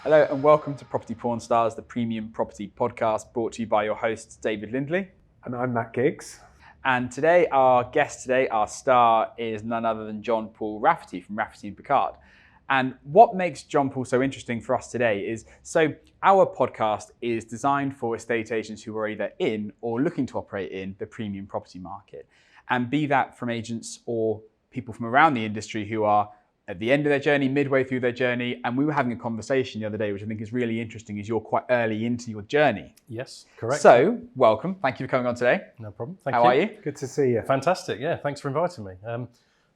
Hello and welcome to Property Pxrn Stars, the premium property podcast brought to you by your hosts David Lindley. And I'm Matt Giggs. And today, our guest today, our star, is none other than John-Paul Rafferty from Rafferty Pickard. And what makes John-Paul so interesting for us today is, so our podcast is designed for estate agents who are either in or looking to operate in the premium property market. And be that from agents or people from around the industry who are at the end of their journey, midway through their journey. And we were having a conversation the other day, which I think is really interesting, is you're quite early into your journey. Yes, correct. So, welcome. Thank you for coming on today. No problem. Thank you. How are you? Good to see you. Fantastic. Yeah, thanks for inviting me.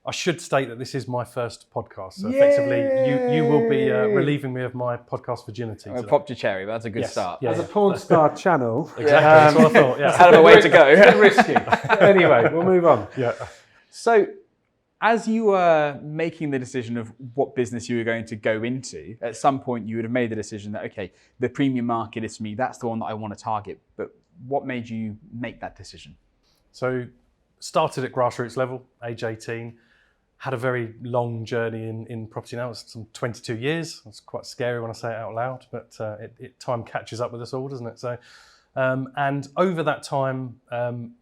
I should state that this is my first podcast, so effectively you will be relieving me of my podcast virginity. I popped your cherry, but that's a good start. As a porn star channel. Exactly, that's what I thought. Yeah. Hell of a way to go. A bit risky. Anyway, we'll move on. Yeah. So, as you were making the decision of what business you were going to go into, at some point you would have made the decision that, okay, the premium market is for me, that's the one that I want to target. But what made you make that decision? So, started at grassroots level, age 18. Had a very long journey in property now. It's some 22 years. It's quite scary when I say it out loud, but time catches up with us all, doesn't it? So, and over that time,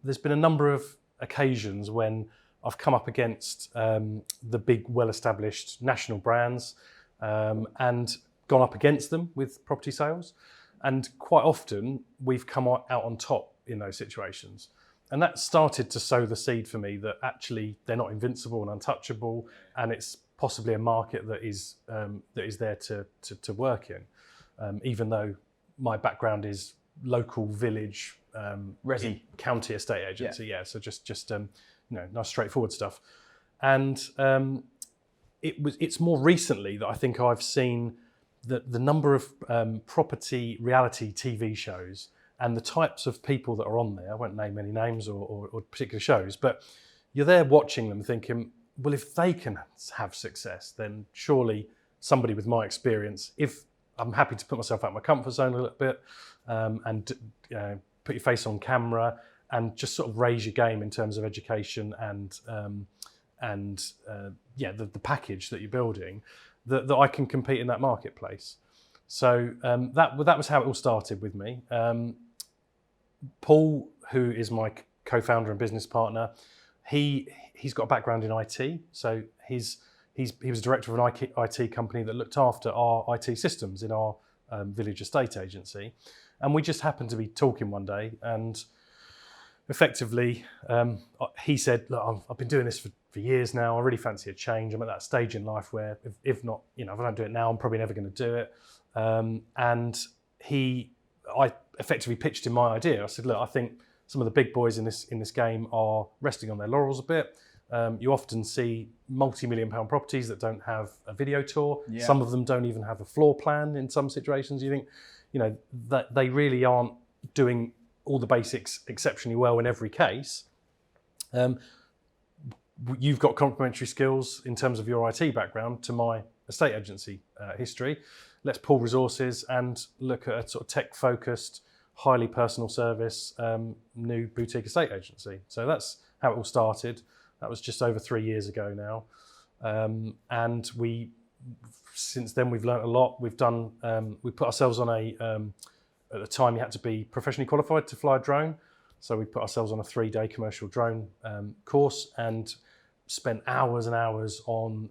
there's been a number of occasions when I've come up against the big, well-established national brands and gone up against them with property sales. And quite often, we've come out on top in those situations. And that started to sow the seed for me that actually they're not invincible and untouchable, and it's possibly a market that is there to work in, even though my background is local village, Resi county estate agency. Yeah, so just nice straightforward stuff. And it's more recently that I think I've seen that the number of property reality TV shows and the types of people that are on there, I won't name any names or particular shows, but you're there watching them thinking, well, if they can have success, then surely somebody with my experience, if I'm happy to put myself out of my comfort zone a little bit and put your face on camera and just sort of raise your game in terms of education and the package that you're building, that I can compete in that marketplace. So that was how it all started with me. Paul, who is my co-founder and business partner, he's got a background in IT. So he was director of an IT company that looked after our IT systems in our village estate agency. And we just happened to be talking one day, and effectively he said, look, I've been doing this for years now. I really fancy a change. I'm at that stage in life where if not, if I don't do it now, I'm probably never going to do it. I effectively pitched him my idea. I said, look, I think some of the big boys in this game are resting on their laurels a bit. You often see multi-million-pound properties that don't have a video tour. Yeah. Some of them don't even have a floor plan in some situations. You think, that they really aren't doing all the basics exceptionally well in every case. You've got complementary skills in terms of your IT background to my estate agency history. Let's pool resources and look at a sort of tech-focused, highly personal service, new boutique estate agency. So that's how it all started. That was just over 3 years ago now. And since then we've learned a lot. We put ourselves on at the time you had to be professionally qualified to fly a drone. So we put ourselves on a 3-day commercial drone course and spent hours and hours on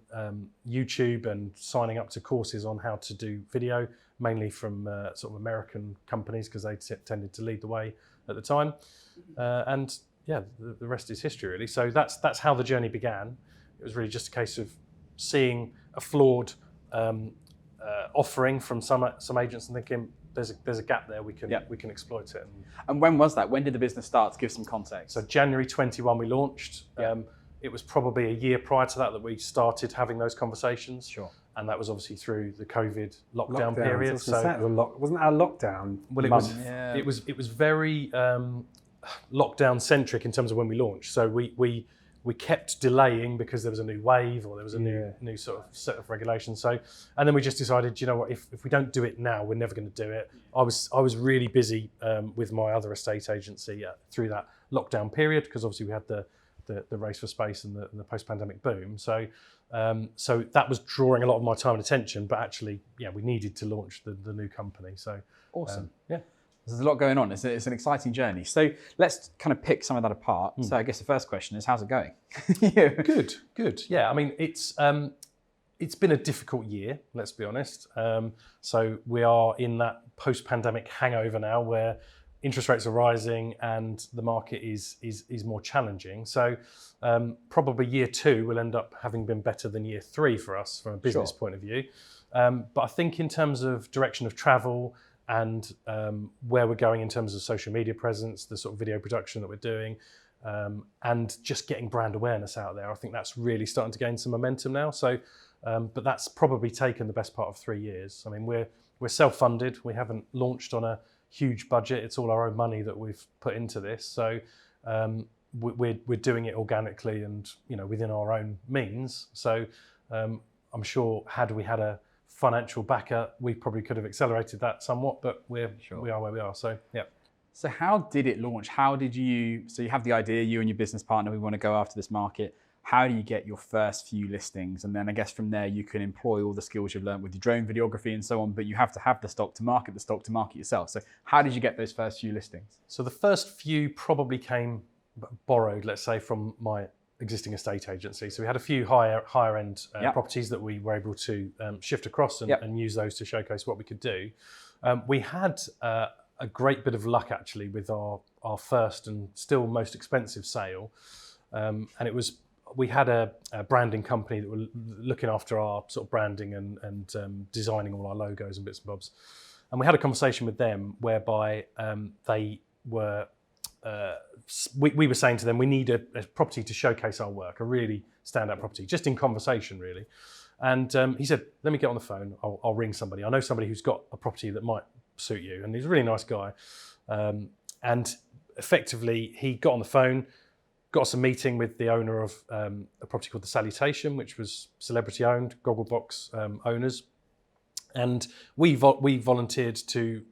YouTube and signing up to courses on how to do video, mainly from sort of American companies because they tended to lead the way at the time. And yeah, the rest is history really. So that's how the journey began. It was really just a case of seeing a flawed offering from some agents and thinking there's a gap there, we can exploit it. And when was that? When did the business start? To give some context. So January 21 we launched. Yeah. It was probably a year prior to that we started having those conversations. Sure. And that was obviously through the COVID lockdown period. So wasn't our lockdown? Well, it was very lockdown centric in terms of when we launched. So we kept delaying because there was a new wave or there was a new sort of set of regulations. So, and then we just decided, you know what, if we don't do it now, we're never going to do it. I was really busy with my other estate agency through that lockdown period because obviously we had the the race for space and the post-pandemic boom. So that was drawing a lot of my time and attention. But actually, yeah, we needed to launch the new company. So awesome. Yeah. There's a lot going on. It's an exciting journey. So let's kind of pick some of that apart. So I guess the first question is, how's it going? Yeah. Good. Yeah, I mean, it's been a difficult year, let's be honest. So we are in that post-pandemic hangover now where interest rates are rising and the market is more challenging. So probably year 2 will end up having been better than year 3 for us from a business point of view. But I think in terms of direction of travel and where we're going in terms of social media presence, the sort of video production that we're doing, and just getting brand awareness out there, I think that's really starting to gain some momentum now. So, but that's probably taken the best part of 3 years. I mean, we're self-funded. We haven't launched on a huge budget. It's all our own money that we've put into this. So we're doing it organically and within our own means. So I'm sure had we had a financial backer, we probably could have accelerated that somewhat. But we are where we are. So yeah. So how did it launch? So you have the idea, you and your business partner, we want to go after this market. How do you get your first few listings? And then I guess from there, you can employ all the skills you've learned with your drone videography and so on, but you have to have the stock to market yourself. So how did you get those first few listings? So the first few probably came borrowed, let's say, from my existing estate agency. So we had a few higher end properties that we were able to shift across and use those to showcase what we could do. We had a great bit of luck actually with our first and still most expensive sale. And we had a branding company that were looking after our sort of branding and designing all our logos and bits and bobs. And we had a conversation with them whereby they were, we were saying to them, we need a property to showcase our work, a really standout property, just in conversation really. And he said, let me get on the phone, I'll ring somebody. I know somebody who's got a property that might suit you. And he's a really nice guy. And effectively, he got on the phone, got us a meeting with the owner of a property called The Salutation, which was celebrity owned, Gogglebox owners. And we volunteered to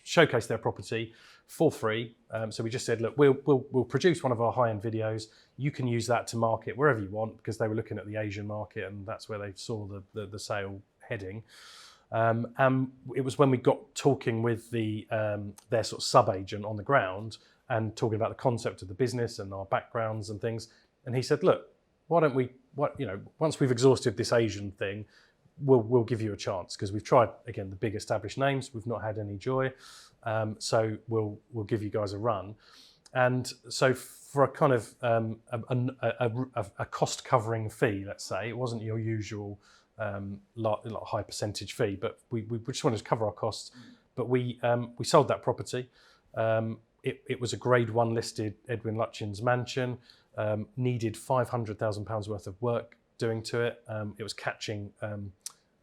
showcase their property for free. So we just said, look, we'll produce one of our high-end videos. You can use that to market wherever you want, because they were looking at the Asian market and that's where they saw the sale heading. And it was when we got talking with their sort of sub-agent on the ground and talking about the concept of the business and our backgrounds and things. And he said, look, why don't we, once we've exhausted this Asian thing, we'll give you a chance, because we've tried, again, the big established names. We've not had any joy. So we'll give you guys a run. And so for a kind of a cost covering fee, let's say, it wasn't your usual high percentage fee, but we just wanted to cover our costs. But we sold that property. It was a grade 1 listed Edwin Lutyens mansion, needed £500,000 worth of work doing to it. It was catching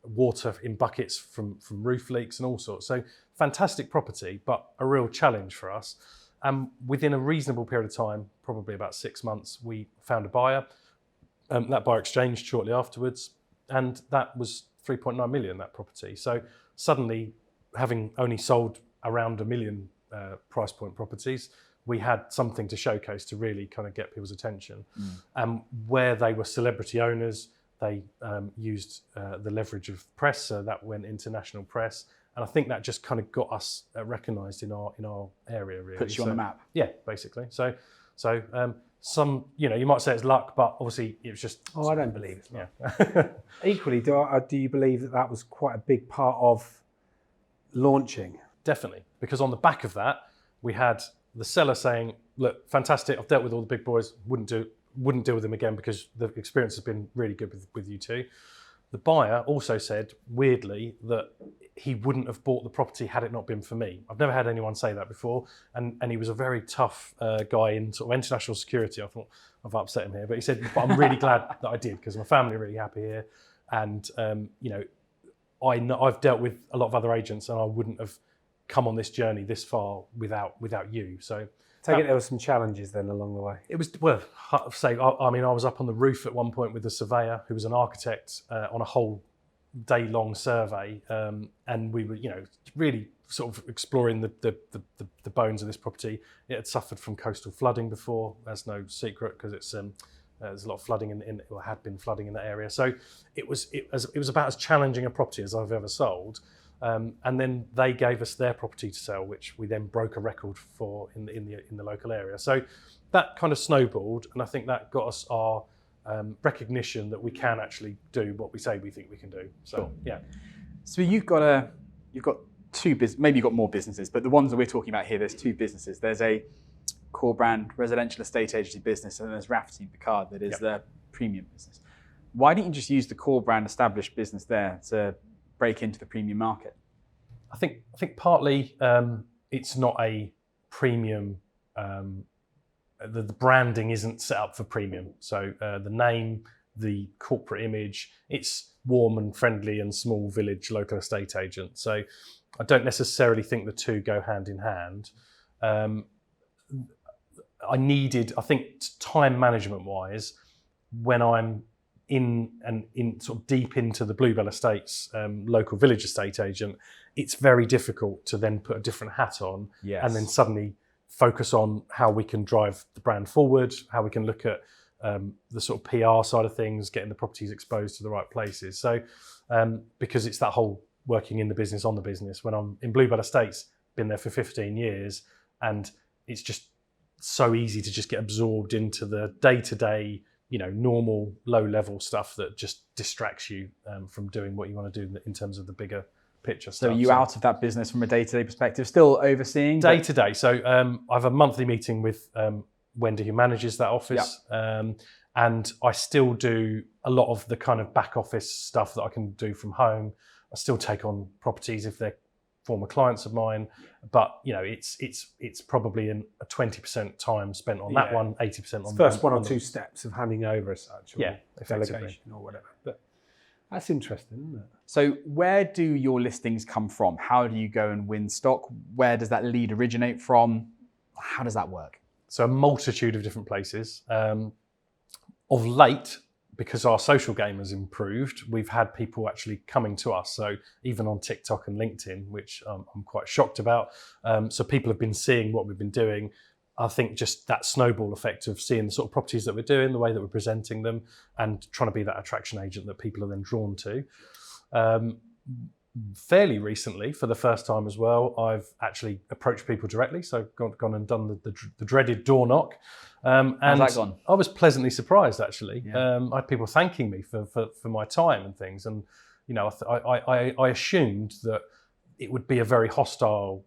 water in buckets from roof leaks and all sorts. So fantastic property, but a real challenge for us. Within a reasonable period of time, probably about 6 months, we found a buyer. That buyer exchanged shortly afterwards, and that was 3.9 million, that property. So suddenly, having only sold around 1 million price point properties, we had something to showcase to really kind of get people's attention. Where they were celebrity owners, they used the leverage of press, so that went into national press. And I think that just kind of got us recognised in our area, really. Puts you on the map. Yeah, basically. So some, you might say it's luck, but obviously it was just. Oh, I don't believe it's luck. Yeah. Equally, do you believe that was quite a big part of launching? Definitely, because on the back of that, we had the seller saying, "Look, fantastic! I've dealt with all the big boys. Wouldn't deal with them again because the experience has been really good with you two." The buyer also said, weirdly, that he wouldn't have bought the property had it not been for me. I've never had anyone say that before, and he was a very tough guy in sort of international security. I thought, I've upset him here, but he said, "But I'm really glad that I did, because my family are really happy here, and I've dealt with a lot of other agents, and I wouldn't have come on this journey this far without you." So take it there were some challenges then along the way. it was, well, I mean, I was up on the roof at one point with a surveyor who was an architect on a whole day-long survey, and we were, really sort of exploring the bones of this property. It had suffered from coastal flooding before. That's no secret because it's there's a lot of flooding or had been flooding in that area. So it was about as challenging a property as I've ever sold. And then they gave us their property to sell, which we then broke a record for in the local area. So that kind of snowballed, and I think that got us our recognition that we can actually do what we say we think we can do. So yeah. So you've got two business, maybe you've got more businesses, but the ones that we're talking about here, there's two businesses. There's a core brand residential estate agency business, and then there's Rafferty Pickard that is the premium business. Why didn't you just use the core brand established business there to break into the premium market? I think partly it's not a premium. The branding isn't set up for premium. So the name, the corporate image, it's warm and friendly and small village local estate agent. So I don't necessarily think the two go hand in hand. I think time management wise, when I'm in sort of deep into the Bluebell Estates local village estate agent, it's very difficult to then put a different hat on and then suddenly focus on how we can drive the brand forward, how we can look at the sort of PR side of things, getting the properties exposed to the right places. So because it's that whole working in the business, on the business. When I'm in Bluebell Estates, been there for 15 years, and it's just so easy to just get absorbed into the day-to-day, normal low-level stuff that just distracts you from doing what you want to do in terms of the bigger picture stuff. So are you out of that business from a day-to-day perspective, still overseeing? Day-to-day. So I have a monthly meeting with Wendy, who manages that office, and I still do a lot of the kind of back office stuff that I can do from home. I still take on properties if they're former clients of mine, but it's probably a 20% time spent on that one, 80% on the first one or two steps of handing over as such, or effectively, delegation or whatever. But that's interesting, isn't it? So where do your listings come from? How do you go and win stock? Where does that lead originate from? How does that work? So a multitude of different places. Of late, because our social game has improved, we've had people actually coming to us. So even on TikTok and LinkedIn, which I'm quite shocked about. So people have been seeing what we've been doing. I think just that snowball effect of seeing the sort of properties that we're doing, the way that we're presenting them, and trying to be that attraction agent that people are then drawn to. Fairly recently, for the first time as well, I've actually approached people directly. So gone and done the dreaded door knock. How's that gone? I was pleasantly surprised, actually. Yeah. I had people thanking me for my time and things. And, I assumed that it would be a very hostile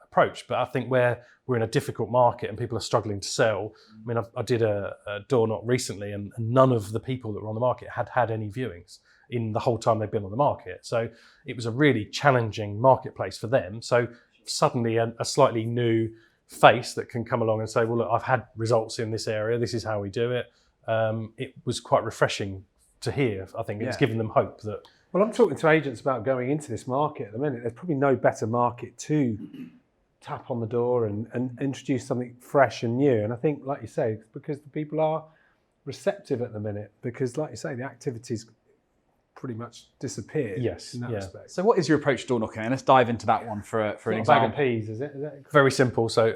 approach. But I think where we're in a difficult market and people are struggling to sell, I mean, I did a door knock recently, and none of the people that were on the market had any viewings in the whole time they've been on the market. So it was a really challenging marketplace for them. So suddenly a slightly new face that can come along and say, well, look, I've had results in this area. This is how we do it. It was quite refreshing to hear. I think it's given them hope that... Well, I'm talking to agents about going into this market at the minute. There's probably no better market to tap on the door and introduce something fresh and new. And I think, like you say, it's because the people are receptive at the minute, because, like you say, the activity's pretty much disappeared. Yes, in that respect. So what is your approach to door knocking? And let's dive into that one for an example. A bag of peas, is it? Very simple. So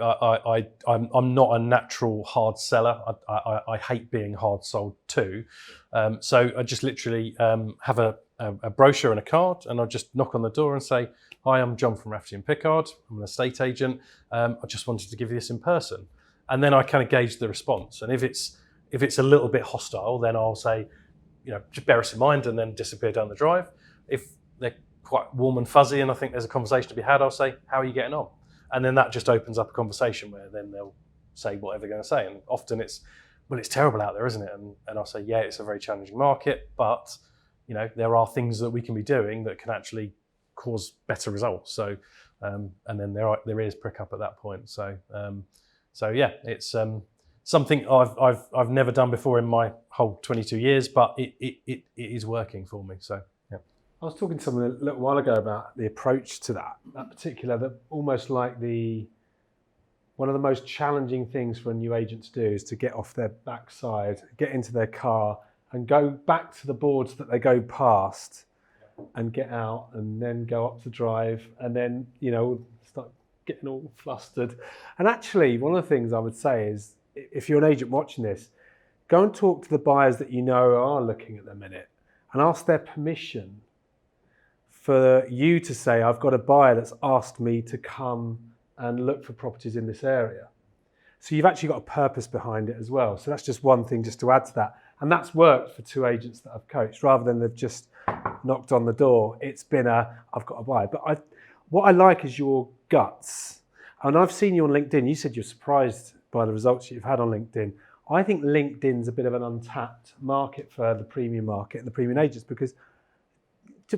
I'm not a natural hard seller. I hate being hard sold to. So I just literally have a brochure and a card, and I just knock on the door and say, hi, I'm John from Rafferty Pickard. I'm an estate agent. I just wanted to give you this in person. And then I kind of gauge the response. And if it's a little bit hostile, then I'll say, just bear us in mind, and then disappear down the drive. If they're quite warm and fuzzy and I think there's a conversation to be had, I'll say, how are you getting on? And then that just opens up a conversation where then they'll say whatever they're going to say. And often it's terrible out there, isn't it? And I'll say, yeah, it's a very challenging market, but there are things that we can be doing that can actually cause better results. So, and then there is prick up at that point. So yeah, it's something I've never done before in my whole 22 years, but it is working for me. So yeah. I was talking to someone a little while ago about the approach to that particular, that almost like one of the most challenging things for a new agent to do is to get off their backside, get into their car and go back to the boards that they go past and get out and then go up to drive and then, start getting all flustered. And actually, one of the things I would say is, if you're an agent watching this, go and talk to the buyers that you know are looking at the minute and ask their permission for you to say, I've got a buyer that's asked me to come and look for properties in this area. So you've actually got a purpose behind it as well. So that's just one thing just to add to that. And that's worked for 2 agents that I've coached, rather than they've just knocked on the door. It's been I've got a buyer. But what I like is your guts. And I've seen you on LinkedIn. You said you're surprised by the results you've had on LinkedIn. I think LinkedIn's a bit of an untapped market for the premium market and the premium agents, because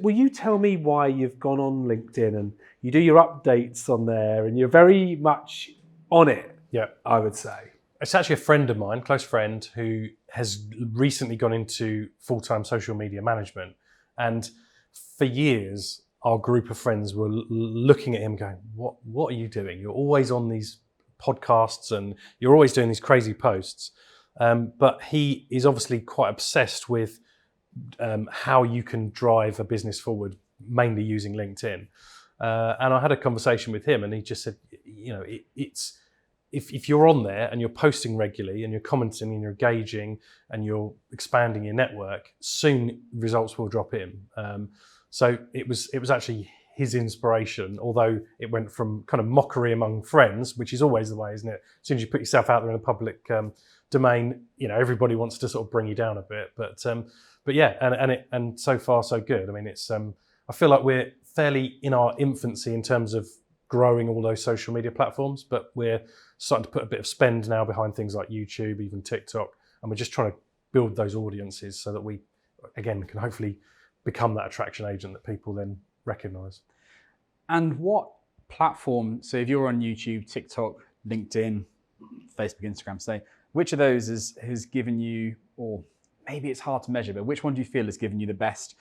will you tell me why you've gone on LinkedIn and you do your updates on there and you're very much on it? Yeah, I would say. It's actually a friend of mine, close friend, who has recently gone into full-time social media management. And for years, our group of friends were looking at him going, what are you doing? You're always on these podcasts and you're always doing these crazy posts. But he is obviously quite obsessed with how you can drive a business forward, mainly using LinkedIn. And I had a conversation with him and he just said, it's if you're on there and you're posting regularly and you're commenting and you're engaging and you're expanding your network, soon results will drop in. So it was actually his inspiration, although it went from kind of mockery among friends, which is always the way, isn't it? As soon as you put yourself out there in the public domain, everybody wants to sort of bring you down a bit. But yeah, and so far so good. I mean, it's I feel like we're fairly in our infancy in terms of growing all those social media platforms, but we're starting to put a bit of spend now behind things like YouTube, even TikTok, and we're just trying to build those audiences so that we, again, can hopefully become that attraction agent that people then recognise. And what platform, so if you're on YouTube, TikTok, LinkedIn, Facebook, Instagram, say, which of those has given you, or maybe it's hard to measure, but which one do you feel has given you the best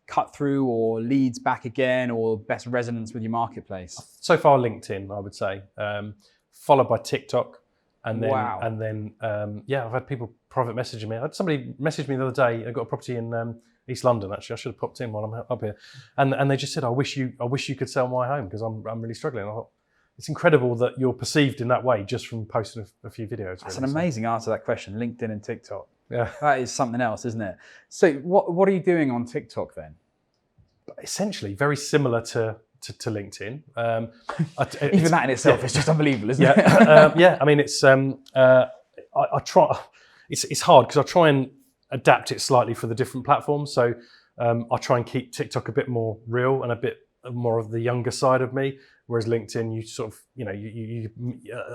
cut through or leads back again or best resonance with your marketplace? So far, LinkedIn, I would say, followed by TikTok. And then, wow. And then, I've had people private messaging me. I had somebody message me the other day. I got a property in East London. Actually, I should have popped in while I'm up here. And they just said, I wish you could sell my home because I'm really struggling. I thought, it's incredible that you're perceived in that way just from posting a few videos. That's an amazing answer to that question. LinkedIn and TikTok. Yeah, that is something else, isn't it? So, what are you doing on TikTok then? Essentially, very similar to LinkedIn. Even that in itself is just unbelievable, isn't it? Yeah. I mean, it's I try. It's hard because I try and adapt it slightly for the different platforms. So I try and keep TikTok a bit more real and a bit more of the younger side of me. Whereas LinkedIn, you sort of,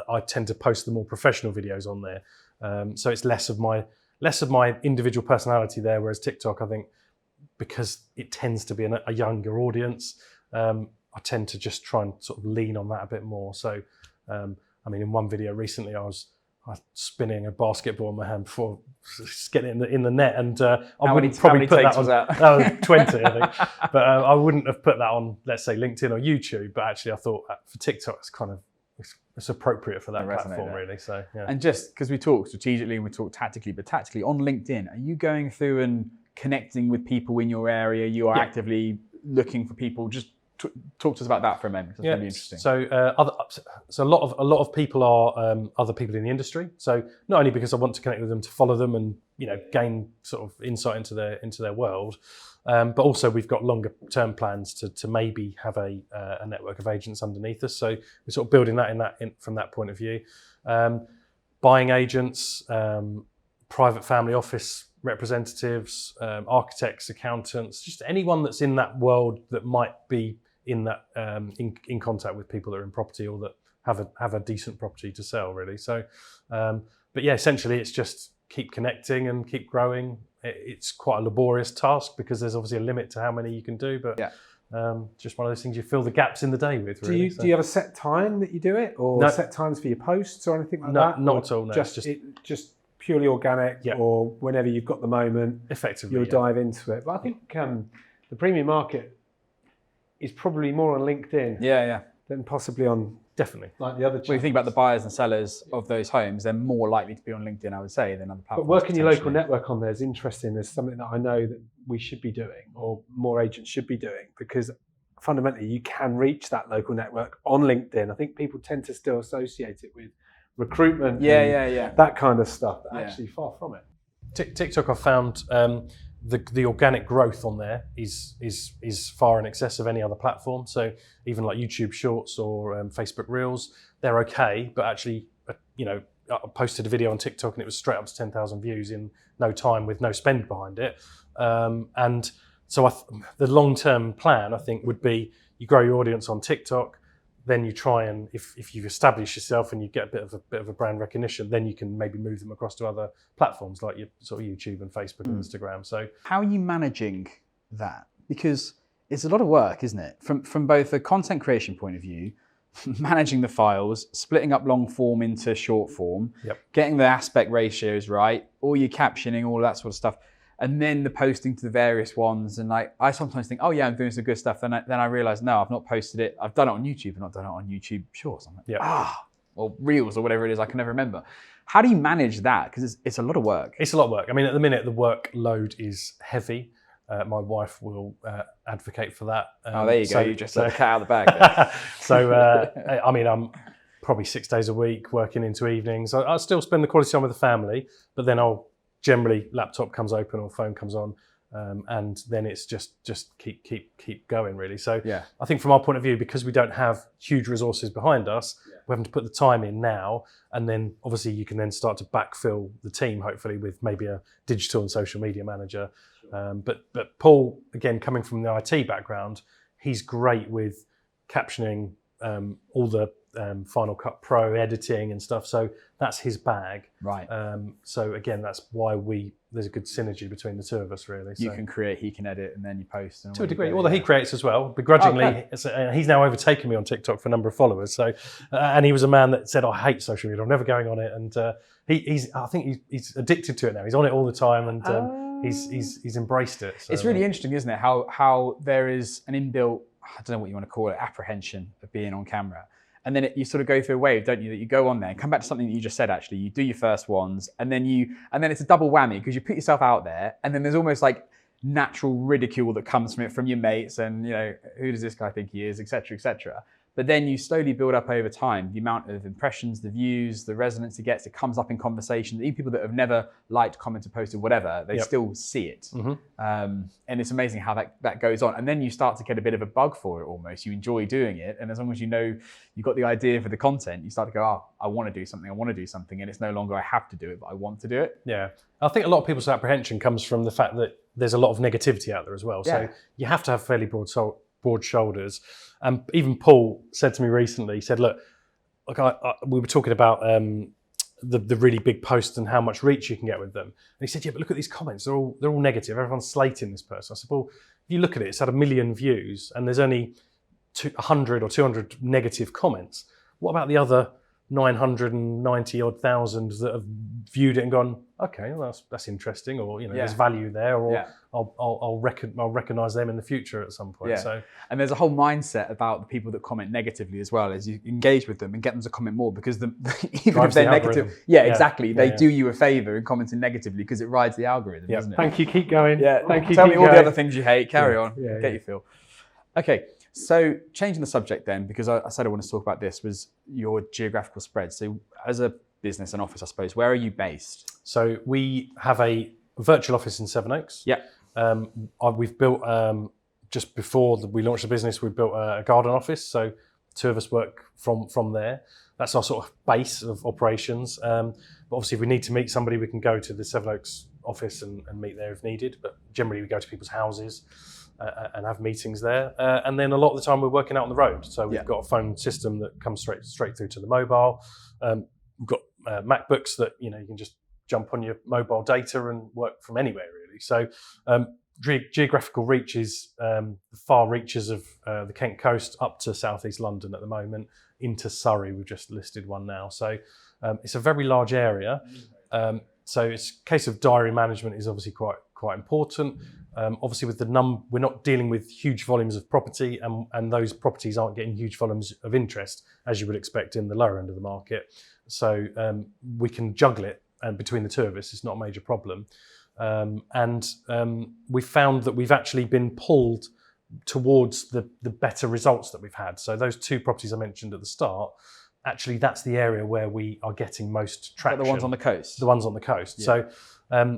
I tend to post the more professional videos on there. So it's less of my individual personality there. Whereas TikTok, I think, because it tends to be a younger audience, I tend to just try and sort of lean on that a bit more. So, I mean, in one video recently, I was spinning a basketball in my hand before getting it in the net, and I wouldn't probably put that on. That was 20, I think. But I wouldn't have put that on, let's say, LinkedIn or YouTube. But actually, I thought for TikTok, it's appropriate for that platform, really. So, yeah. And just because we talk strategically and we talk tactically, but tactically on LinkedIn, are you going through and connecting with people in your area? You are actively looking for people. Just talk to us about that for a moment. That's really interesting. So, a lot of people are other people in the industry. So not only because I want to connect with them to follow them and gain sort of insight into their world, but also we've got longer term plans to maybe have a network of agents underneath us. So we're sort of building that from that point of view. Buying agents, private family office representatives, architects, accountants, just anyone that's in that world that might be in that in contact with people that are in property or that have a decent property to sell, really. So, but yeah, essentially it's just keep connecting and keep growing. It's quite a laborious task because there's obviously a limit to how many you can do, but just one of those things you fill the gaps in the day with. Really. Do you have a set time that you do it, or set times for your posts or anything like that? Not at all. No, just purely organic, or whenever you've got the moment, effectively, you'll dive into it. But I think the premium market is probably more on LinkedIn, than possibly on like the other. When you think about the buyers and sellers of those homes, they're more likely to be on LinkedIn, I would say, than other platforms. But working your local network on there is interesting. There's something that I know that we should be doing, or more agents should be doing, because fundamentally you can reach that local network on LinkedIn. I think people tend to still associate it with recruitment, that kind of stuff, but actually far from it. TikTok, I've found the organic growth on there is far in excess of any other platform. So even like YouTube Shorts or Facebook Reels, they're okay, but actually, I posted a video on TikTok and it was straight up to 10,000 views in no time with no spend behind it. And so the long-term plan, I think, would be you grow your audience on TikTok, then you try and, if you've established yourself and you get a bit of a brand recognition, then you can maybe move them across to other platforms like your sort of YouTube and Facebook and Instagram. So how are you managing that? Because it's a lot of work, isn't it? From both a content creation point of view, managing the files, splitting up long form into short form, getting the aspect ratios right, all your captioning, all that sort of stuff, and then the posting to the various ones. And like, I sometimes think, oh yeah, I'm doing some good stuff. Then I realize, no, I've not posted it. I've done it on YouTube, and not done it on YouTube Shorts. I'm like, or Reels or whatever it is. I can never remember. How do you manage that? Because it's a lot of work. It's a lot of work. I mean, at the minute, the workload is heavy. My wife will advocate for that. There you go. You just let the cat out of the bag. So, I mean, I'm probably 6 days a week working into evenings. I still spend the quality time with the family, but then I'll generally laptop comes open or phone comes on, and then it's just keep going really. So I think from our point of view, because we don't have huge resources behind us, we're having to put the time in now, and then obviously you can then start to backfill the team, hopefully with maybe a digital and social media manager. But Paul, again, coming from the IT background, he's great with captioning, all the Final Cut Pro editing and stuff. So that's his bag. Right. So again, that's why there's a good synergy between the two of us, really. You can create, he can edit, and then you post. To a degree. Although he creates as well, begrudgingly. He's now overtaken me on TikTok for a number of followers. So, and he was a man that said, I hate social media, I'm never going on it. And I think he's addicted to it now. He's on it all the time, and he's embraced it. So. It's really interesting, isn't it? How there is an inbuilt, I don't know what you want to call it, apprehension of being on camera. And then you sort of go through a wave, don't you? That you go on there and come back to something that you just said. Actually, you do your first ones, and then it's a double whammy because you put yourself out there, and then there's almost like natural ridicule that comes from it from your mates, and who does this guy think he is, etc., etc. But then you slowly build up over time the amount of impressions, the views, the resonance it gets. It comes up in conversation. Even people that have never liked, commented, posted, whatever, they still see it. Mm-hmm. And it's amazing how that goes on. And then you start to get a bit of a bug for it almost. You enjoy doing it. And as long as you know you've got the idea for the content, you start to go, oh, I want to do something. And it's no longer I have to do it, but I want to do it. Yeah. I think a lot of people's apprehension comes from the fact that there's a lot of negativity out there as well. So you have to have fairly broad shoulders. Even Paul said to me recently, he said, look, we were talking about the really big posts and how much reach you can get with them. And he said, yeah, but look at these comments. They're all negative. Everyone's slating this person. I said, well, if you look at it, it's had 1 million views and there's only 100 or 200 negative comments. What about the other 990 odd thousand that have viewed it and gone, okay, well, that's interesting, or there's value there, or I'll recognise them in the future at some point. So, and there's a whole mindset about the people that comment negatively as well, as you engage with them and get them to comment more, because even if they're negative, exactly, they do you a favour in commenting negatively because it rides the algorithm, doesn't it? Thank you, keep going. Thank you. Tell me all the other things you hate. Carry on. Get your feel. Okay. So changing the subject then, because I said I wanted to talk about this, was your geographical spread. So as a business and office, I suppose, where are you based? So we have a virtual office in Sevenoaks. Yeah. We've built, just before we launched the business, we built a garden office. So 2 of us work from there. That's our sort of base of operations. But obviously if we need to meet somebody, we can go to the Sevenoaks office and meet there if needed. But generally we go to people's houses and have meetings there. And then a lot of the time we're working out on the road. So we've got a phone system that comes straight through to the mobile. We've got MacBooks that you can just jump on your mobile data and work from anywhere really. So geographical reach is the far reaches of the Kent coast up to southeast London at the moment, into Surrey. We've just listed one now. So it's a very large area. So it's a case of diary management is obviously quite important. Obviously with we're not dealing with huge volumes of property, and those properties aren't getting huge volumes of interest as you would expect in the lower end of the market. So we can juggle it between the 2 of us. It's not a major problem. We found that we've actually been pulled towards the better results that we've had. So those 2 properties I mentioned at the start, actually that's the area where we are getting most traction. The ones on the coast? The ones on the coast. Yeah.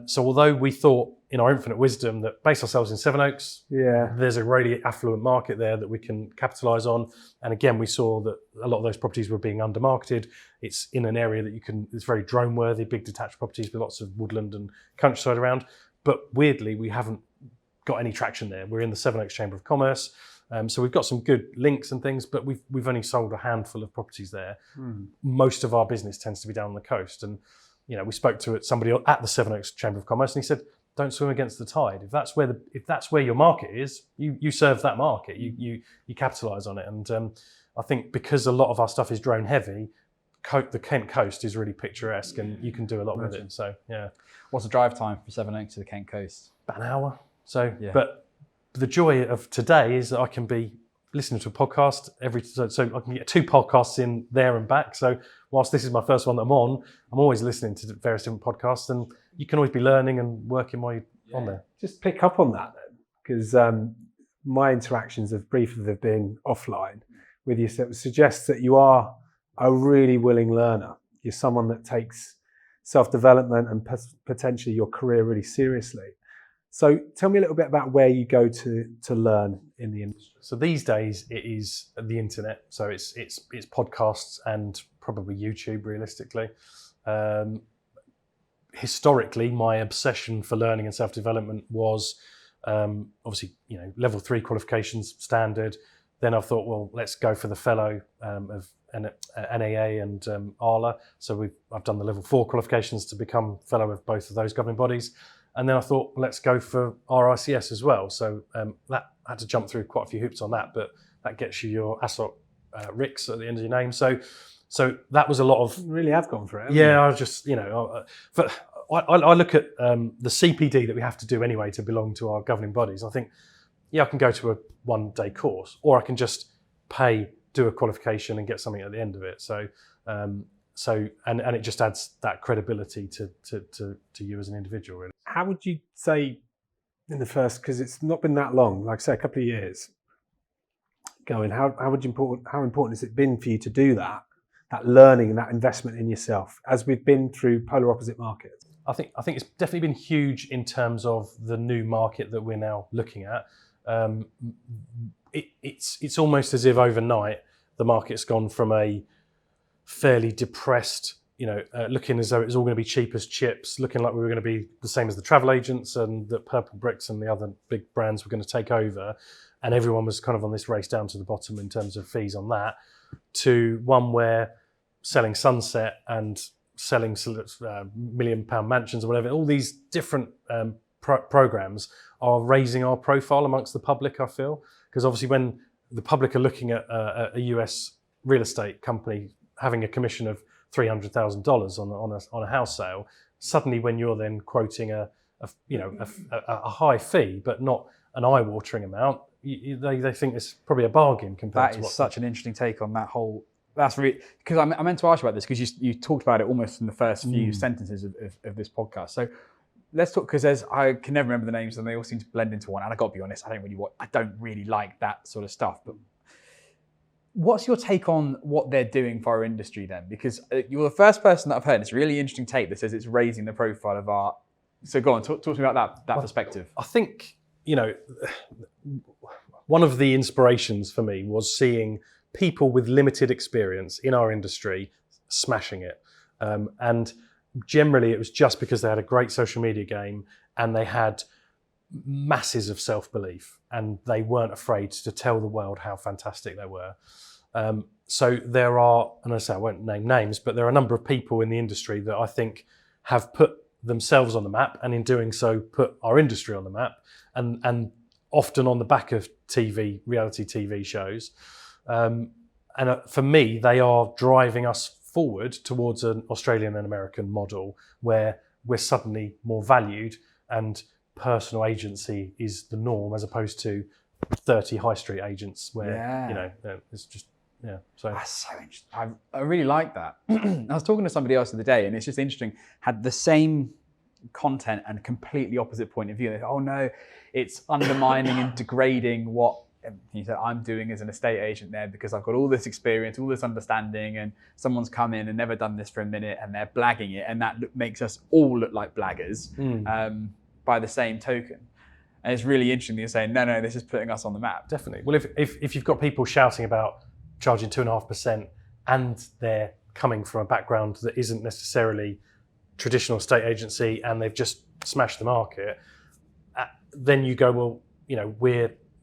So although we thought in our infinite wisdom that base ourselves in Sevenoaks, there's a really affluent market there that we can capitalise on. And again, we saw that a lot of those properties were being undermarketed. It's in an area that it's very drone worthy, big detached properties with lots of woodland and countryside around. But weirdly, we haven't got any traction there. We're in the Sevenoaks Chamber of Commerce. So we've got some good links and things, but we've only sold a handful of properties there. Most of our business tends to be down on the coast. And we spoke to somebody at the Sevenoaks Chamber of Commerce, and he said, "Don't swim against the tide. If that's where your market is, you serve that market. You capitalise on it." And I think because a lot of our stuff is drone heavy, the Kent coast is really picturesque, and you can do a lot with it. So yeah. What's the drive time from Sevenoaks to the Kent coast? About an hour. So, but the joy of today is that I can be listening to a podcast so I can get 2 podcasts in there and back. So whilst this is my first one that I'm on, I'm always listening to various different podcasts, and you can always be learning and working while you're on there. Just pick up on that then, because my interactions have briefly been offline with you, so it suggests that you are a really willing learner. You're someone that takes self-development and potentially your career really seriously. So tell me a little bit about where you go to learn in the industry. So these days it is the internet. So it's podcasts and probably YouTube realistically. Historically, my obsession for learning and self-development was obviously level 3 qualifications standard. Then I thought, well, let's go for the fellow of NAA and ALA. So I've done the level 4 qualifications to become fellow of both of those governing bodies. And then I thought, let's go for RICS as well. So that I had to jump through quite a few hoops on that, but that gets you your ASOC RICS at the end of your name. So that was a lot of... You really have gone for it. Yeah, I was just, I look at the CPD that we have to do anyway to belong to our governing bodies. I think, I can go to a 1-day course, or I can just do a qualification and get something at the end of it. So it just adds that credibility to you as an individual, really. How would you say in the first, because it's not been that long, like I say, a couple of years going, how important has it been for you to do that learning and that investment in yourself as we've been through polar opposite markets? I think it's definitely been huge in terms of the new market that we're now looking at. It's almost as if overnight the market's gone from a fairly depressed, looking as though it was all going to be cheap as chips, looking like we were going to be the same as the travel agents and that Purple Bricks and the other big brands were going to take over, and everyone was kind of on this race down to the bottom in terms of fees on that, to one where selling Sunset and selling £1 million mansions or whatever, all these different programs are raising our profile amongst the public, I feel. Because obviously when the public are looking at a US real estate company having a commission of $300,000 on a house sale, suddenly when you're then quoting a high fee but not an eye-watering amount, they think it's probably a bargain compared to what... That is such an interesting take on that whole... That's really... Because I meant to ask you about this because you talked about it almost in the first few sentences of this podcast. So let's talk, because I can never remember the names and they all seem to blend into one. And I got to be honest, I don't really like that sort of stuff. But what's your take on what they're doing for our industry then? Because you're the first person that I've heard. It's a really interesting take that says it's raising the profile of art. So go on, talk to me about that perspective. I think, one of the inspirations for me was seeing people with limited experience in our industry smashing it. And generally it was just because they had a great social media game and they had masses of self-belief and they weren't afraid to tell the world how fantastic they were. So there are, and I won't name names, but there are a number of people in the industry that I think have put themselves on the map, and in doing so put our industry on the map, and often on the back of reality TV shows. And for me, they are driving us forward towards an Australian and American model where we're suddenly more valued and personal agency is the norm as opposed to 30 high street agents where, it's just, So that's so interesting. I really like that. I was talking to somebody else the other day and it's just interesting, had the same content and completely opposite point of view. They go, oh no, it's undermining and degrading what he said I'm doing as an estate agent there, because I've got all this experience, all this understanding, and someone's come in and never done this for a minute and they're blagging it, and that makes us all look like blaggers by the same token. And it's really interesting that you're saying, no, this is putting us on the map. Definitely. Well, if you've got people shouting about charging 2.5% and they're coming from a background that isn't necessarily traditional estate agency and they've just smashed the market, then you go, well, you know,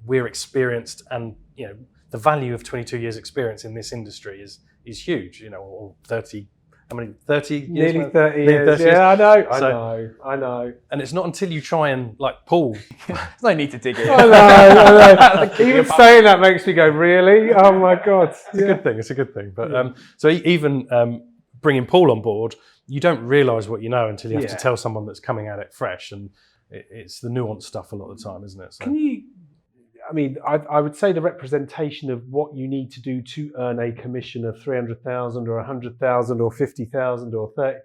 we're experienced, and you know the value of 22 years experience in this industry is huge, you know, or 30, how many, 30 years? Nearly 30 years. Yeah, I know. And it's not until you try and like pull. There's no need to dig in. I know. Even saying that makes me go, really? Oh my God. It's a good thing. It's a good thing. But so even bringing Paul on board, you don't realise what you know until you have to tell someone that's coming at it fresh, and it's the nuanced stuff a lot of the time, isn't it? So. I would say the representation of what you need to do to earn a commission of 300,000 or 100,000 or 50,000 or 30,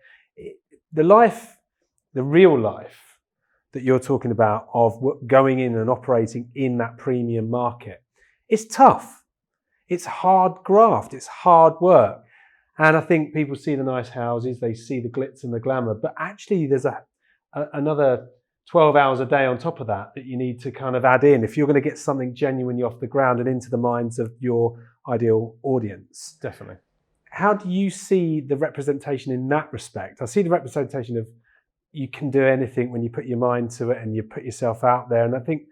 the real life that you're talking about of going in and operating in that premium market, it's tough. It's hard graft. It's hard work. And I think people see the nice houses, they see the glitz and the glamour, but actually there's another 12 hours a day on top of that you need to kind of add in if you're going to get something genuinely off the ground and into the minds of your ideal audience. Definitely. How do you see the representation in that respect? I see the representation of you can do anything when you put your mind to it and you put yourself out there. And I think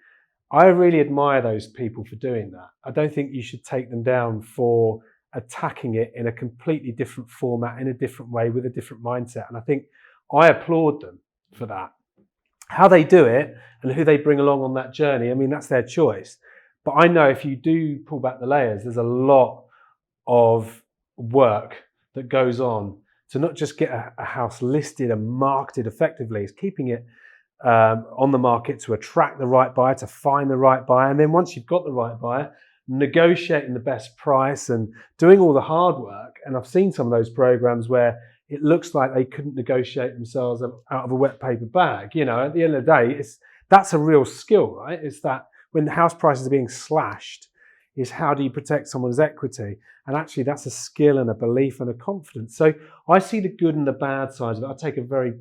I really admire those people for doing that. I don't think you should take them down for attacking it in a completely different format, in a different way, with a different mindset. And I think I applaud them for that. How they do it and who they bring along on that journey, I mean, that's their choice. But I know if you do pull back the layers, there's a lot of work that goes on to not just get a house listed and marketed effectively, it's keeping it on the market to attract the right buyer, to find the right buyer. And then once you've got the right buyer, negotiating the best price and doing all the hard work. And I've seen some of those programs where it looks like they couldn't negotiate themselves out of a wet paper bag. You know, at the end of the day, that's a real skill, right? It's that when house prices are being slashed, is how do you protect someone's equity? And actually that's a skill and a belief and a confidence. So I see the good and the bad sides of it. I take a very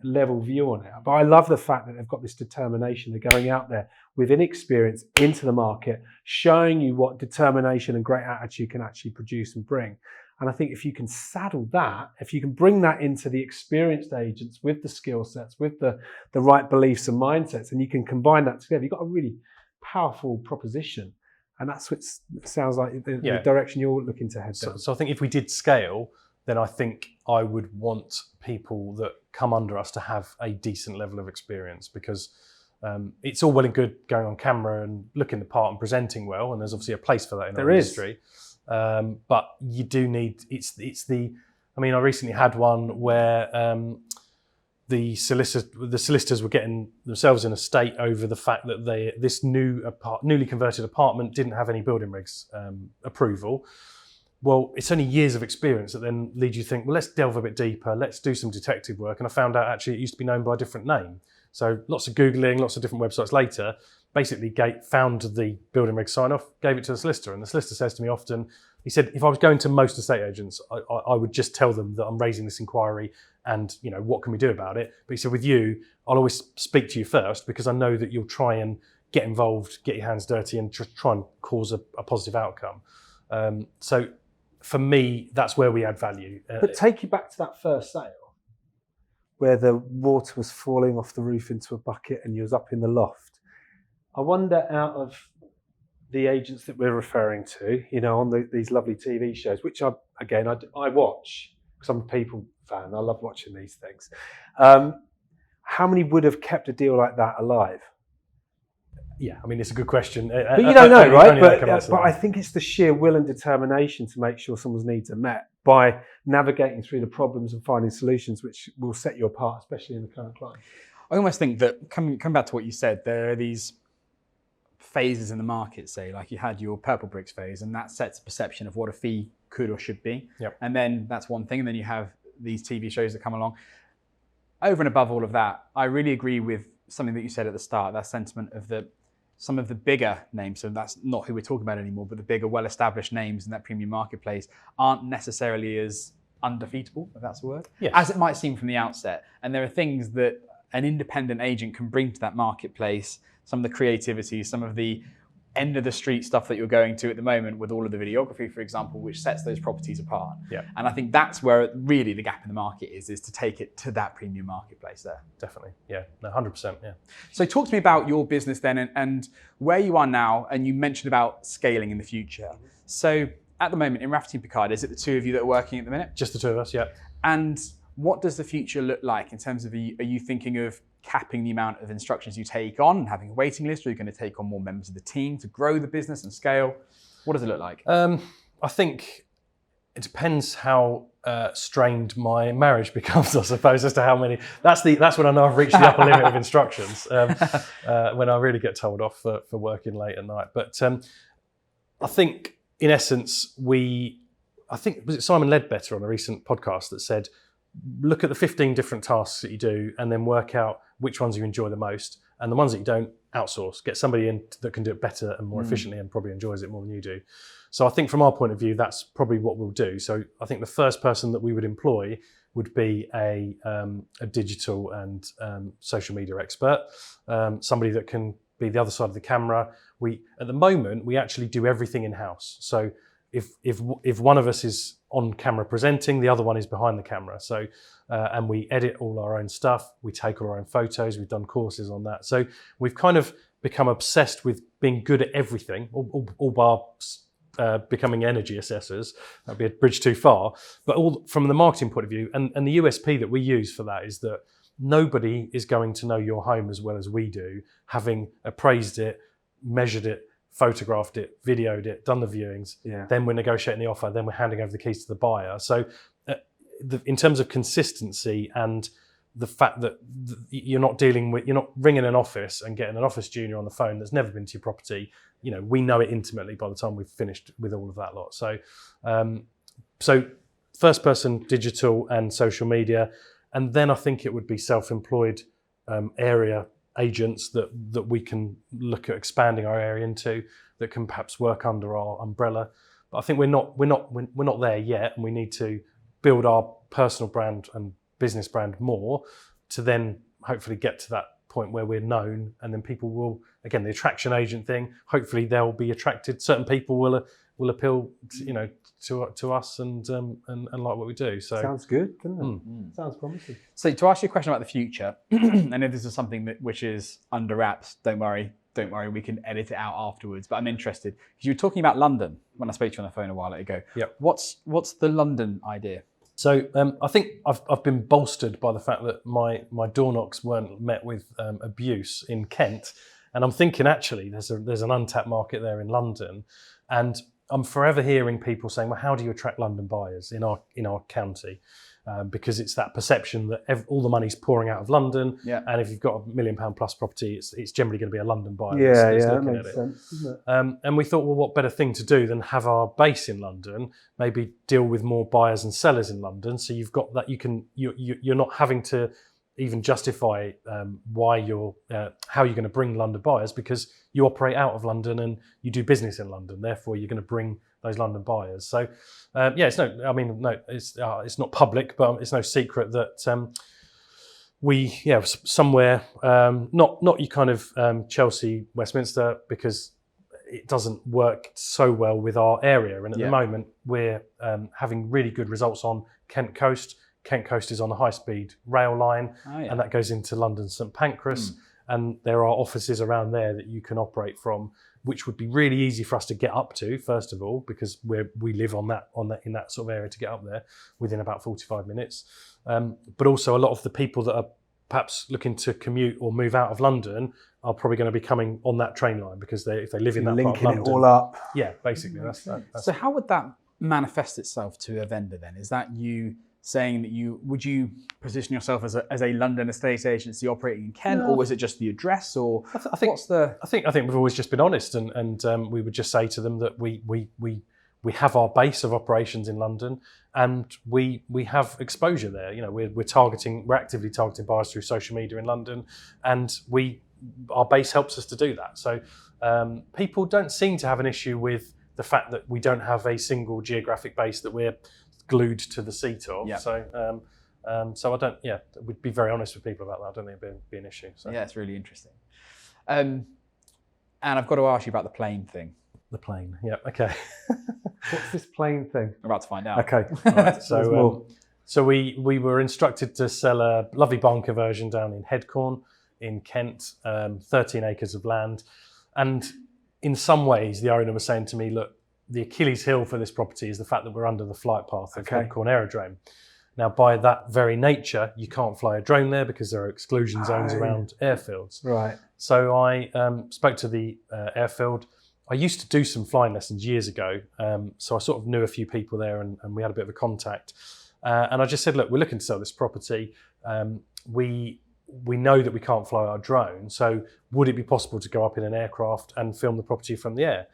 level view on it. But I love the fact that they've got this determination. They're going out there with inexperience into the market, showing you what determination and great attitude can actually produce and bring. And I think if you can saddle that, if you can bring that into the experienced agents with the skill sets, with the right beliefs and mindsets, and you can combine that together, you've got a really powerful proposition. And that's what it sounds like the direction you're looking to head down. So I think if we did scale, then I think I would want people that come under us to have a decent level of experience, because it's all well and good going on camera and looking the part and presenting well, and there's obviously a place for that in our industry. But you do need, I recently had one where the solicitors were getting themselves in a state over the fact that this newly converted apartment didn't have any building regs approval. Well, it's only years of experience that then lead you to think, well, let's delve a bit deeper, let's do some detective work. And I found out actually it used to be known by a different name. So lots of Googling, lots of different websites later, basically found the building reg sign off, gave it to the solicitor. And the solicitor says to me often, he said, if I was going to most estate agents, I would just tell them that I'm raising this inquiry and, you know, what can we do about it? But he said, with you, I'll always speak to you first because I know that you'll try and get involved, get your hands dirty and try and cause a positive outcome. So for me, that's where we add value. But take you back to that first sale where the water was falling off the roof into a bucket and you was up in the loft. I wonder, out of the agents that we're referring to, you know, on these lovely TV shows, which I watch because I'm a people fan. I love watching these things. How many would have kept a deal like that alive? Yeah, I mean, it's a good question. But you don't know, right? But I think it's the sheer will and determination to make sure someone's needs are met by navigating through the problems and finding solutions, which will set you apart, especially in the current climate. I almost think that, coming back to what you said, there are these phases in the market, say, like you had your purple bricks phase, and that sets a perception of what a fee could or should be. Yep. And then that's one thing. And then you have these TV shows that come along. over and above all of that, I really agree with something that you said at the start, that sentiment of some of the bigger names, so that's not who we're talking about anymore, but the bigger, well-established names in that premium marketplace aren't necessarily as undefeatable, if that's a word, as it might seem from the outset. And there are things that an independent agent can bring to that marketplace, some of the creativity, some of the end of the street stuff that you're going to at the moment with all of the videography, for example, which sets those properties apart. Yeah. And I think that's where really the gap in the market is to take it to that premium marketplace there. Definitely. Yeah. No, 100%. Yeah. So talk to me about your business then and where you are now, and you mentioned about scaling in the future. So at the moment in Rafferty Pickard, is it the two of you that are working at the minute? Just the two of us, yeah. And what does the future look like in terms of, are you thinking of capping the amount of instructions you take on and having a waiting list, or are you going to take on more members of the team to grow the business and scale? What does it look like? I think it depends how strained my marriage becomes, I suppose, as to how many. That's when I know I've reached the upper limit of instructions, when I really get told off for working late at night. But I think, in essence, I think, was it Simon Ledbetter on a recent podcast that said, look at the 15 different tasks that you do and then work out which ones you enjoy the most, and the ones that you don't, outsource. Get somebody in that can do it better and more efficiently and probably enjoys it more than you do. So I think from our point of view, that's probably what we'll do. So I think the first person that we would employ would be a digital and social media expert, somebody that can be the other side of the camera. At the moment, we actually do everything in-house. So if one of us is on camera presenting, the other one is behind the camera. So, and we edit all our own stuff. We take all our own photos. We've done courses on that. So we've kind of become obsessed with being good at everything, all bar becoming energy assessors. That'd be a bridge too far. But all from the marketing point of view, and the USP that we use for that is that nobody is going to know your home as well as we do, having appraised it, measured it, photographed it, videoed it, done the viewings, then we're negotiating the offer, then we're handing over the keys to the buyer. So in terms of consistency and the fact that you're not ringing an office and getting an office junior on the phone that's never been to your property, we know it intimately by the time we've finished with all of that lot. So, first person digital and social media, and then I think it would be self-employed area agents that we can look at expanding our area into, that can perhaps work under our umbrella. But I think we're not there yet, and we need to build our personal brand and business brand more to then hopefully get to that point where we're known, and then people will, again, the attraction agent thing, hopefully they'll be attracted. Certain people will appeal to us and like what we do. So sounds good, doesn't it? Sounds promising. So to ask you a question about the future, I know this is something which is under wraps. Don't worry, we can edit it out afterwards. But I'm interested because you were talking about London when I spoke to you on the phone a while ago. Yep. What's the London idea? So I think I've been bolstered by the fact that my door knocks weren't met with abuse in Kent, and I'm thinking actually there's an untapped market there in London, and I'm forever hearing people saying, well, how do you attract London buyers in our county? Because it's that perception that all the money's pouring out of London, and if you've got £1 million plus property, it's generally going to be a London buyer. That makes sense, doesn't it? And we thought, well, what better thing to do than have our base in London, maybe deal with more buyers and sellers in London, so you've got that you're not having to even justify how you're going to bring London buyers, because you operate out of London and you do business in London. Therefore, you're going to bring those London buyers. So, it's not public, but it's no secret that somewhere, not your kind of Chelsea, Westminster, because it doesn't work so well with our area. And at the moment, we're having really good results on Kent Coast. Kent Coast is on the high-speed rail line, and that goes into London St Pancras. And there are offices around there that you can operate from, which would be really easy for us to get up to, first of all, because we live in that sort of area to get up there within about 45 minutes. But also a lot of the people that are perhaps looking to commute or move out of London are probably going to be coming on that train line, because if they live in that part of London. Linking it all up. Yeah, basically. That's so how would that manifest itself to a vendor then? Is that you saying that would you position yourself as a London estate agency operating in Kent, or was it just the address, or I think we've always just been honest, and we would just say to them that we we have our base of operations in London, and we have exposure there. You know, we're actively targeting buyers through social media in London, and our base helps us to do that. So people don't seem to have an issue with the fact that we don't have a single geographic base that we're glued to the seat of. Yeah. So I don't. Yeah, we'd be very honest with people about that. I don't think it'd be an issue. So. Yeah, it's really interesting. And I've got to ask you about the plane thing. The plane. Yeah. Okay. What's this plane thing? I'm about to find out. Okay. All right. So we were instructed to sell a lovely barn conversion down in Headcorn in Kent, 13 acres of land. And in some ways, the owner was saying to me, look, the Achilles heel for this property is the fact that we're under the flight path of Headcorn Aerodrome. Now, by that very nature, you can't fly a drone there because there are exclusion zones around airfields. Right. So I spoke to the airfield. I used to do some flying lessons years ago, so I sort of knew a few people there, and we had a bit of a contact. And I just said, look, we're looking to sell this property. We know that we can't fly our drone, so would it be possible to go up in an aircraft and film the property from the air?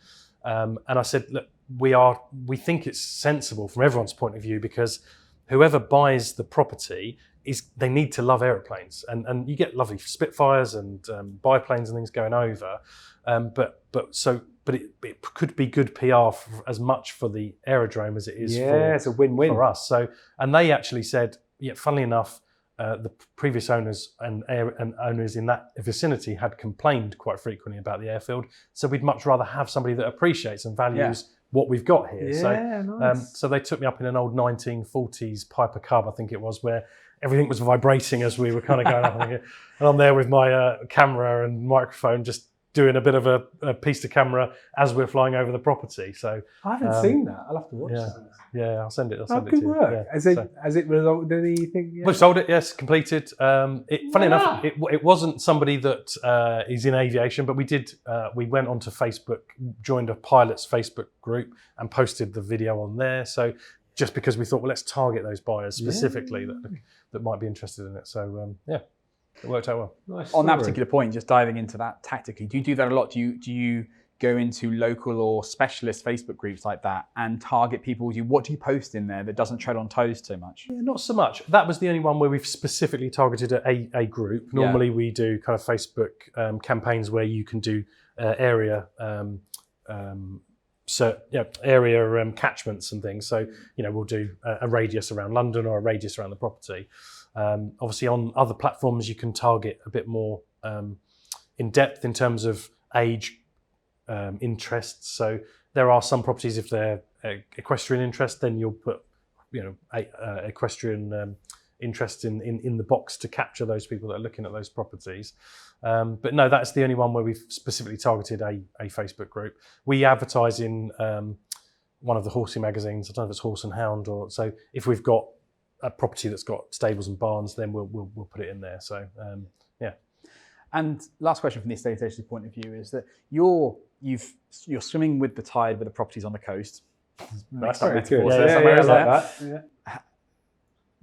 And I said, look, we think it's sensible from everyone's point of view, because whoever buys the property they need to love aeroplanes, and you get lovely Spitfires and biplanes and things going over, but it could be good PR as much for the aerodrome as it is it's a win-win for us. So, and they actually said, yeah, funnily enough, the previous owners and owners in that vicinity had complained quite frequently about the airfield. So we'd much rather have somebody that appreciates and values what we've got here. Yeah, nice. So they took me up in an old 1940s Piper Cub, I think it was, where everything was vibrating as we were kind of going up. And I'm there with my camera and microphone, just doing a bit of a piece to camera as we're flying over the property. So I haven't seen that. I'll have to watch that. Yeah, I'll send it. Good work. Yeah. Has it resulted in anything? We've sold it, yes, completed. Funny enough, it wasn't somebody that is in aviation, but we went onto Facebook, joined a pilot's Facebook group and posted the video on there. So just because we thought, well, let's target those buyers specifically that might be interested in it. So it worked out well. Nice On that particular point, just diving into that tactically, do you do that a lot? Do you go into local or specialist Facebook groups like that and target people? What do you post in there that doesn't tread on toes too much? Yeah, not so much. That was the only one where we've specifically targeted a group. Normally we do kind of Facebook campaigns where you can do area catchments and things. So, we'll do a radius around London or a radius around the property. Obviously on other platforms, you can target a bit more in depth in terms of age, interests. So there are some properties, if they're equestrian interest, then you'll put, equestrian interest in the box to capture those people that are looking at those properties. But no, that's the only one where we've specifically targeted a Facebook group. We advertise in one of the horsey magazines. I don't know if it's Horse and Hound, or so. If we've got a property that's got stables and barns, then we'll put it in there. So yeah. And last question from the estate agency point of view is that you're swimming with the tide with the properties on the coast. That's very good.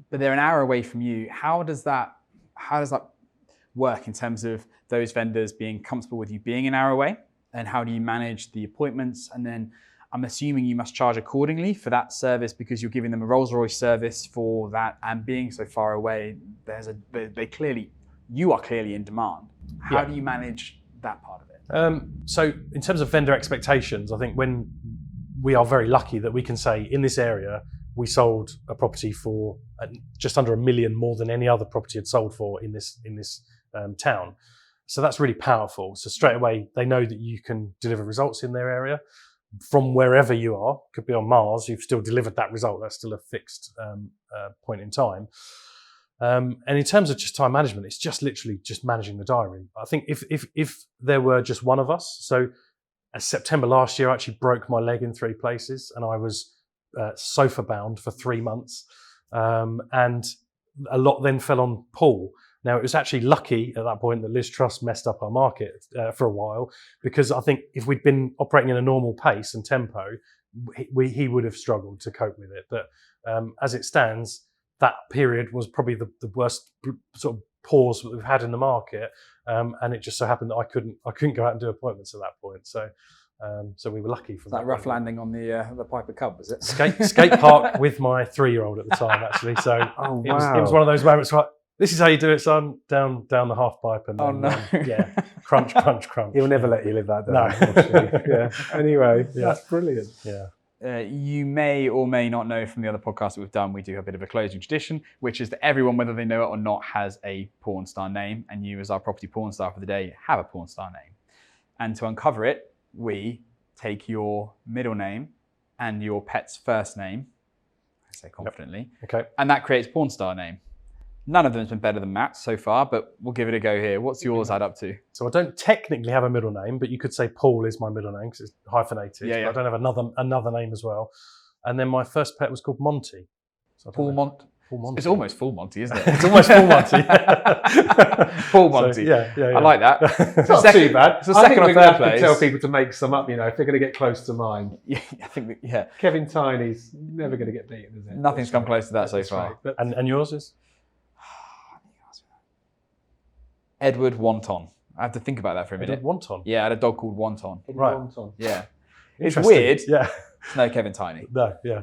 But they're an hour away from you. How does that work in terms of those vendors being comfortable with you being an hour away? And how do you manage the appointments? And then I'm assuming you must charge accordingly for that service because you're giving them a Rolls-Royce service for that, and being so far away, you are clearly in demand. How do you manage that part of it? So in terms of vendor expectations, I think when we are very lucky that we can say in this area, we sold a property for just under $1 million more than any other property had sold for in this town. So that's really powerful. So straight away, they know that you can deliver results in their area. From wherever you are, could be on Mars, you've still delivered that result. That's still a fixed point in time. And in terms of just time management, it's just literally just managing the diary. I think if there were just one of us, so September last year, I actually broke my leg in 3 places, and I was sofa bound for 3 months. And a lot then fell on Paul. Now, it was actually lucky at that point that Liz Truss messed up our market for a while, because I think if we'd been operating in a normal pace and tempo, he would have struggled to cope with it. But as it stands, that period was probably the worst sort of pause that we've had in the market, and it just so happened that I couldn't go out and do appointments at that point. So So we were lucky from that rough landing on the Piper Cub, was it? skate park with my 3-year-old at the time, actually. So Oh, it was one of those moments where this is how you do it, son. Down the half pipe, and then, crunch, crunch, crunch. He'll never let you live that down. No. Unfortunately. Yeah. Anyway, Yeah. that's brilliant. Yeah. You may or may not know from the other podcasts that we've done, we do have a bit of a closing tradition, which is that everyone, whether they know it or not, has a porn star name. And you, as our property porn star for the day, have a porn star name. And to uncover it, we take your middle name and your pet's first name, I say confidently, Okay. and that creates porn star name. None of them has been better than Matt's so far, but we'll give it a go here. What's yours add up to? So I don't technically have a middle name, but you could say Paul is my middle name because it's hyphenated. Yeah, yeah. But I don't have another name as well. And then my first pet was called Monty. So Paul Monty. Monty. It's almost full Monty, isn't it? It's almost full Monty. Full Monty. So, yeah. I like that. It's not too bad. It's the I think second or we're gonna third have to place. tell people to make some up, if they're going to get close to mine. Yeah, I think, yeah. Kevin Tiny's never going to get beaten, is it? Nothing's come close to that so That's far. right. But And yours is? Edward Wonton. I have to think about that for a minute. Wonton. Yeah, I had a dog called Wonton. Right. Yeah. It's Interesting. weird. Yeah. No, Kevin Tiny. No, yeah.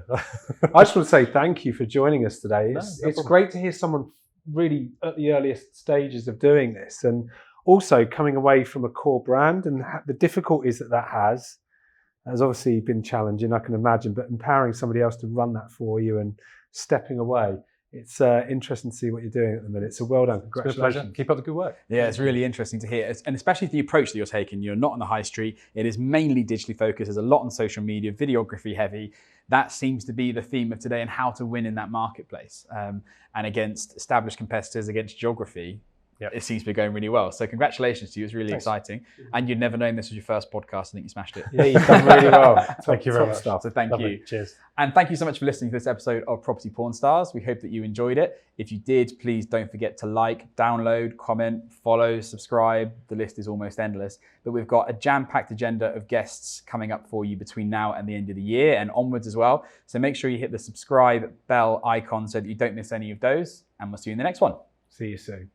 I just want to say thank you for joining us today. No It's problem. great to hear someone really at the earliest stages of doing this, and also coming away from a core brand, and the difficulties that has obviously been challenging, I can imagine, but empowering somebody else to run that for you and stepping away. It's interesting to see what you're doing at the minute. So well done. It's been a pleasure. Congratulations. Keep up the good work. Yeah, it's really interesting to hear, and especially the approach that you're taking. You're not on the high street. It is mainly digitally focused. There's a lot on social media, videography heavy. That seems to be the theme of today and how to win in that marketplace. And against established competitors, against geography, Yep. it seems to be going really well. So congratulations to you. It's really Thanks. exciting. And you'd never known this was your first podcast. I think you smashed it. Yeah, you've done really well. Thank you very Top much. stuff. So thank Lovely. you. Cheers. And thank you so much for listening to this episode of Property Porn Stars. We hope that you enjoyed it. If you did, please don't forget to like, download, comment, follow, subscribe. The list is almost endless. But we've got a jam-packed agenda of guests coming up for you between now and the end of the year and onwards as well. So make sure you hit the subscribe bell icon so that you don't miss any of those. And we'll see you in the next one. See you soon.